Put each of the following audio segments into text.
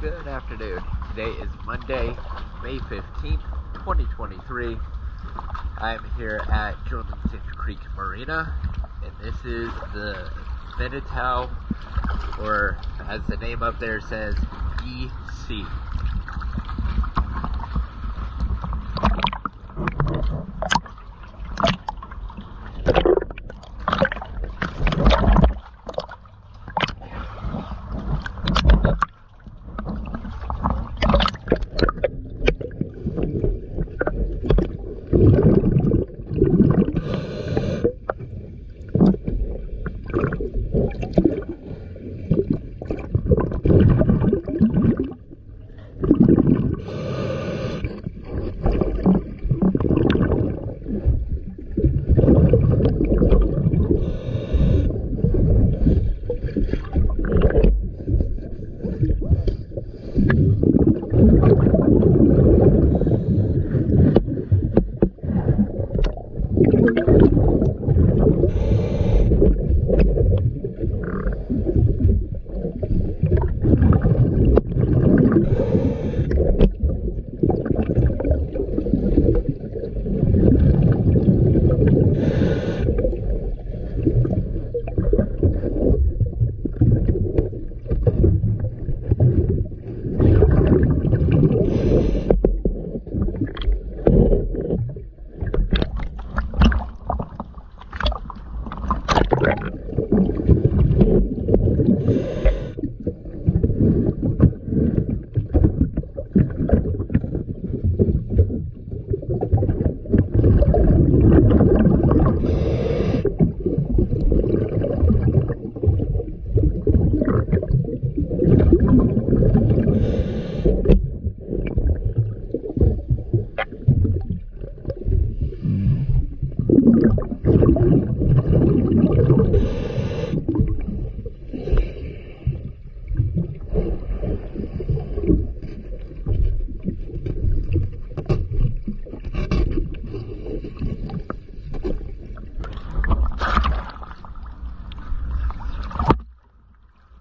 Good afternoon. Today is Monday, May 15th, 2023. I'm here at Jordanton Creek Marina, and this is the Beneteau, or as the name up there says, EC.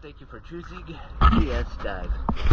Thank you for choosing GS Dive.